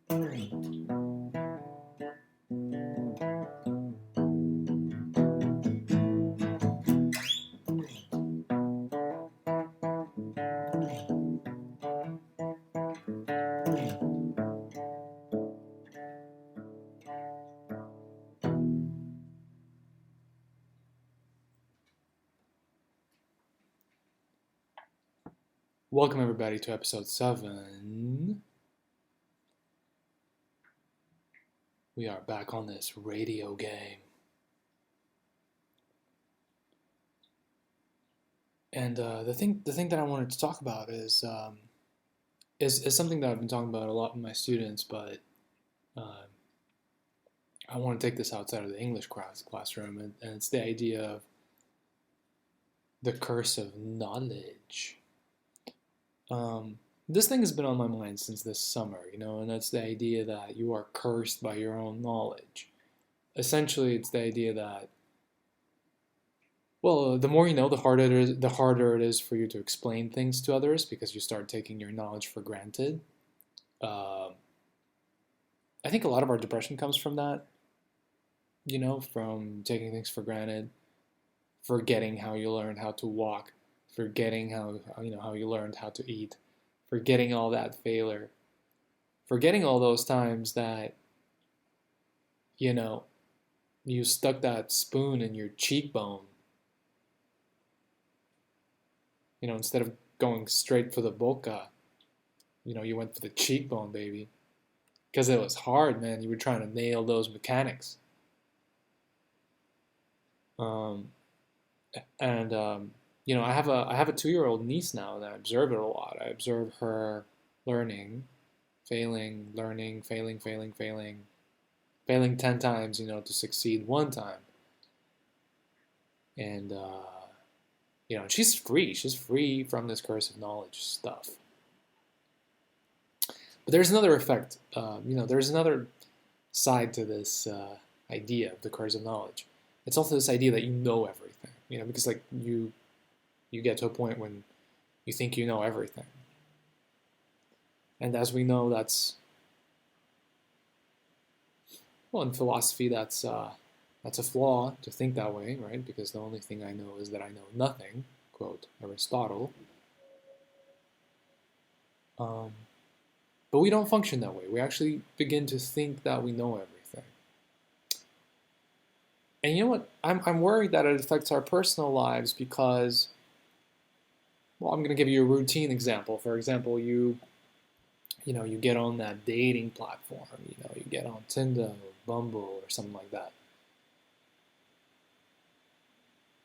Welcome everybody to episode 7. We are back on this radio game. And the thing that I wanted to talk about is something that I've been talking about a lot with my students, but I want to take this outside of the English classroom, and it's the idea of the curse of knowledge. This thing has been on my mind since this summer, and that's the idea that you are cursed by your own knowledge. Essentially, it's the idea that, well, the more you know, the harder it is for you to explain things to others because you start taking your knowledge for granted. I think a lot of our depression comes from that, from taking things for granted, forgetting how you learned how to walk, forgetting how you learned how to eat, forgetting all that failure, forgetting all those times that you stuck that spoon in your cheekbone, instead of going straight for the boca, you went for the cheekbone, baby, because it was hard, man. You were trying to nail those mechanics. I have a 2-year-old niece now, and I observe it a lot. I observe her learning, failing, learning, failing, failing 10 times, to succeed one time. And she's free. She's free from this curse of knowledge stuff. But there's another effect. There's another side to this idea of the curse of knowledge. It's also this idea that you know everything. Because you get to a point when you think you know everything. And as we know, in philosophy, that's a flaw to think that way, right? Because the only thing I know is that I know nothing, quote Aristotle. But we don't function that way. We actually begin to think that we know everything. And you know what? I'm worried that it affects our personal lives because, well, I'm going to give you a routine example. For example, you get on that dating platform. You get on Tinder or Bumble or something like that.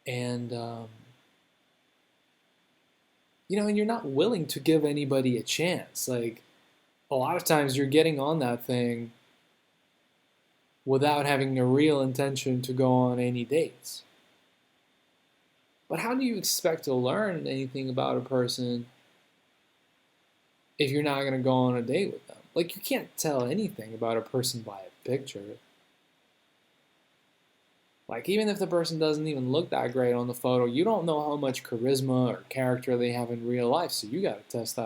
And, and you're not willing to give anybody a chance. Like, a lot of times you're getting on that thing without having a real intention to go on any dates. But how do you expect to learn anything about a person if you're not going to go on a date with them? Like, you can't tell anything about a person by a picture. Like, even if the person doesn't even look that great on the photo, you don't know how much charisma or character they have in real life. So you got to test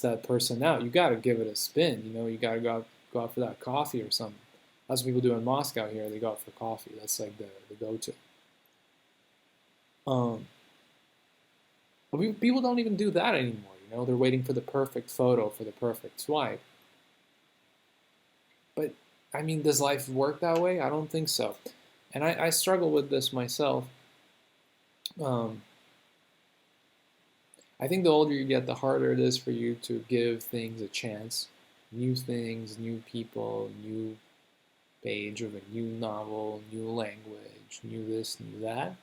that person out. You got to give it a spin. You got to go out for that coffee or something. That's what people do in Moscow here. They go out for coffee. That's like the go-to. But people don't even do that anymore. They're waiting for the perfect photo, for the perfect swipe. But, does life work that way? I don't think so. And I struggle with this myself. I think the older you get, the harder it is for you to give things a chance. New things, new people, new page of a new novel, new language, new this, new that.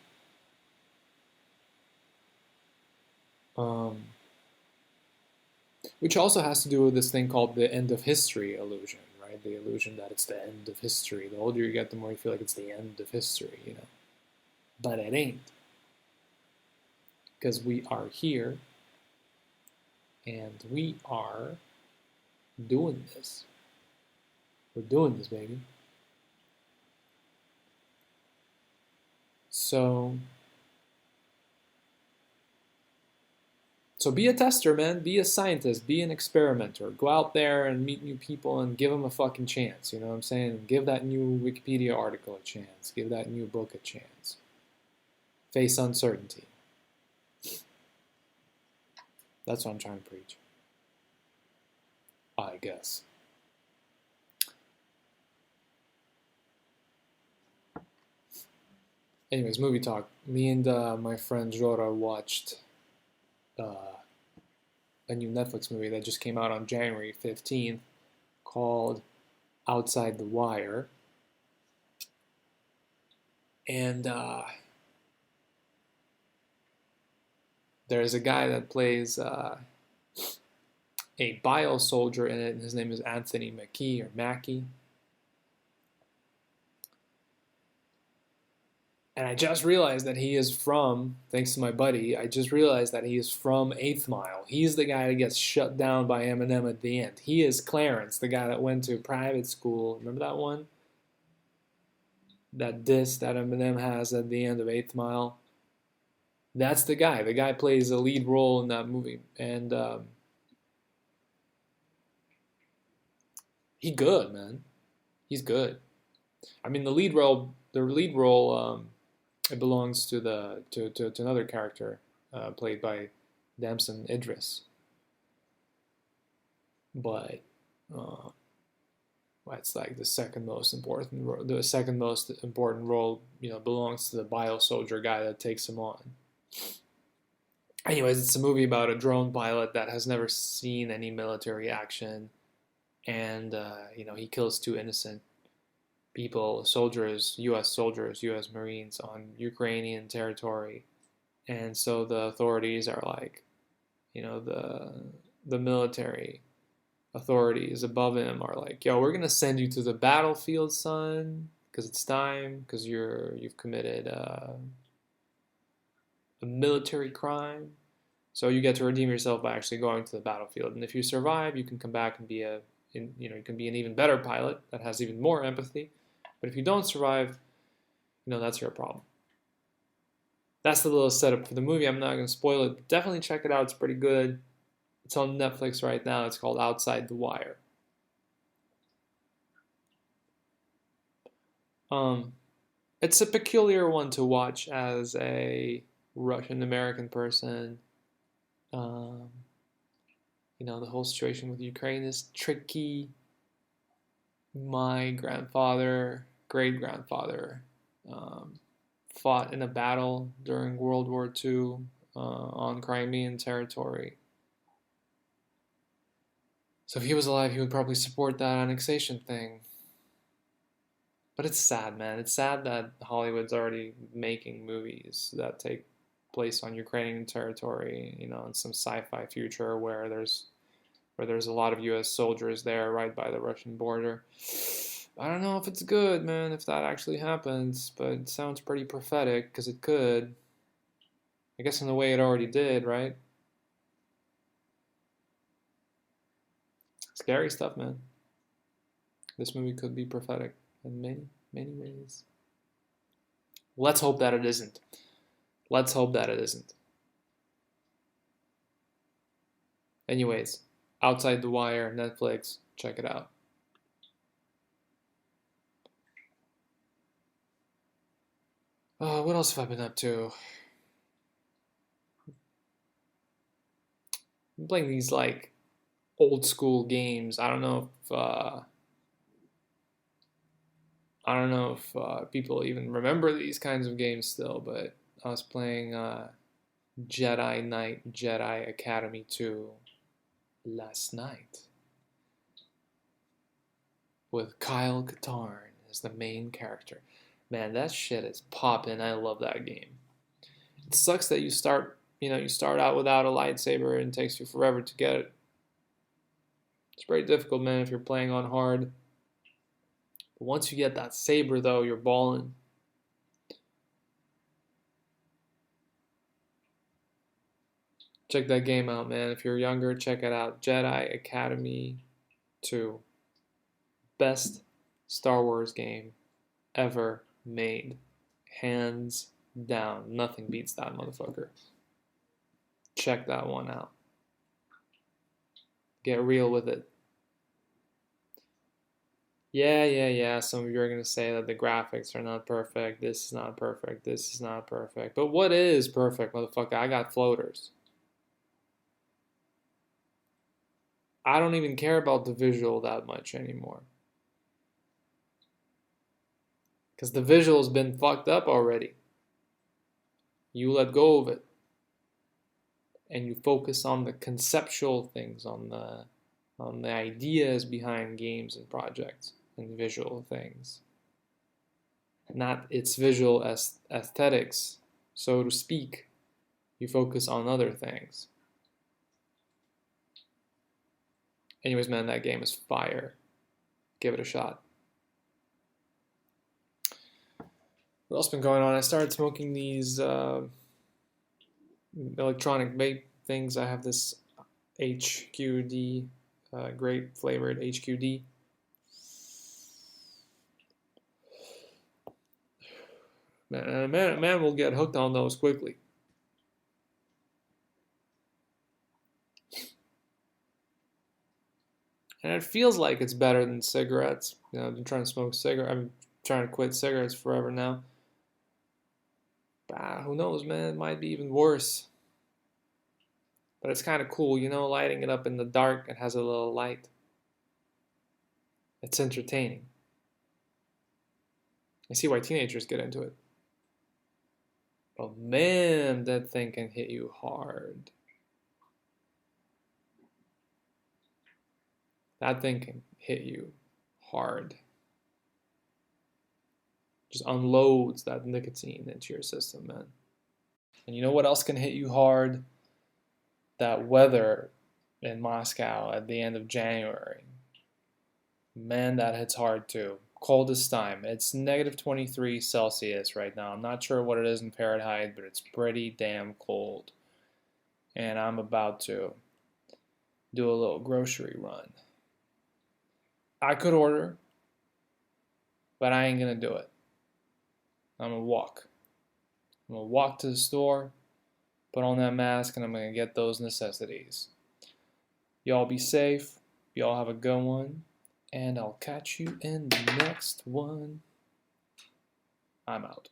Which also has to do with this thing called the end of history illusion, right? The illusion that it's the end of history. The older you get, the more you feel like it's the end of history, But it ain't. Because we are here, and we are doing this. We're doing this, baby. So So be a tester, man. Be a scientist. Be an experimenter. Go out there and meet new people and give them a fucking chance. You know what I'm saying? Give that new Wikipedia article a chance. Give that new book a chance. Face uncertainty. That's what I'm trying to preach. I guess. Anyways, movie talk. Me and my friend Jora watched a new Netflix movie that just came out on January 15th called Outside the Wire. And there's a guy that plays a bio soldier in it, and his name is Anthony Mackie or Mackie. And I just realized that he is from, thanks to my buddy, I just realized that he is from 8th Mile. He's the guy that gets shut down by Eminem at the end. He is Clarence, the guy that went to private school. Remember that one? That diss that Eminem has at the end of 8th Mile? That's the guy. The guy plays a lead role in that movie. And he's good, man. He's good. I mean, the lead role it belongs to another character played by Damson Idris, but it's like the second most important role. You know, belongs to the bio soldier guy that takes him on. Anyways, it's a movie about a drone pilot that has never seen any military action, and he kills 2 innocent people, U.S. Marines on Ukrainian territory. And so the authorities are like, the military authorities above him are like, yo, we're going to send you to the battlefield, son, because it's time, because you've committed a military crime. So you get to redeem yourself by actually going to the battlefield. And if you survive, you can come back and you can be an even better pilot that has even more empathy. But if you don't survive, that's your problem. That's the little setup for the movie. I'm not going to spoil it, but definitely check it out. It's pretty good. It's on Netflix right now. It's called Outside the Wire. It's a peculiar one to watch as a Russian American person. The whole situation with Ukraine is tricky. My great-grandfather, fought in a battle during World War II on Crimean territory. So if he was alive, he would probably support that annexation thing. But it's sad, man. It's sad that Hollywood's already making movies that take place on Ukrainian territory, in some sci-fi future where there's a lot of U.S. soldiers there right by the Russian border. I don't know if it's good, man, if that actually happens, but it sounds pretty prophetic, because it could. I guess in a way it already did, right? Scary stuff, man. This movie could be prophetic in many, many ways. Let's hope that it isn't. Let's hope that it isn't. Anyways, Outside the Wire, Netflix, check it out. What else have I been up to? I'm playing these like old school games. I don't know if people even remember these kinds of games still, but I was playing Jedi Knight Jedi Academy 2 last night with Kyle Katarn as the main character. Man, that shit is poppin'. I love that game. It sucks that you start out without a lightsaber and it takes you forever to get it. It's very difficult, man, if you're playing on hard. But once you get that saber, though, you're ballin'. Check that game out, man. If you're younger, check it out. Jedi Academy 2. Best Star Wars game ever made. Hands down. Nothing beats that motherfucker. Check that one out. Get real with it. Yeah. Some of you are going to say that the graphics are not perfect. This is not perfect. This is not perfect. But what is perfect, motherfucker? I got floaters. I don't even care about the visual that much anymore. Because the visual's been fucked up already. You let go of it. And you focus on the conceptual things, on the ideas behind games and projects and visual things. Not its visual aesthetics, so to speak. You focus on other things. Anyways, man, that game is fire. Give it a shot. What else been going on? I started smoking these electronic vape things. I have this HQD, grape flavored HQD. Man will get hooked on those quickly. And it feels like it's better than cigarettes. You know, I've been trying to smoke cigarettes. I'm trying to quit cigarettes forever now. But who knows, man? It might be even worse. But it's kind of cool, you know, lighting it up in the dark. It has a little light. It's entertaining. I see why teenagers get into it. But man, that thing can hit you hard. That thing can hit you hard. Just unloads that nicotine into your system, man. And you know what else can hit you hard? That weather in Moscow at the end of January. Man, that hits hard too. Coldest time. It's negative 23 Celsius right now. I'm not sure what it is in Fahrenheit, but it's pretty damn cold. And I'm about to do a little grocery run. I could order, but I ain't going to do it. I'm going to walk. I'm going to walk to the store, put on that mask, and I'm going to get those necessities. Y'all be safe. Y'all have a good one. And I'll catch you in the next one. I'm out.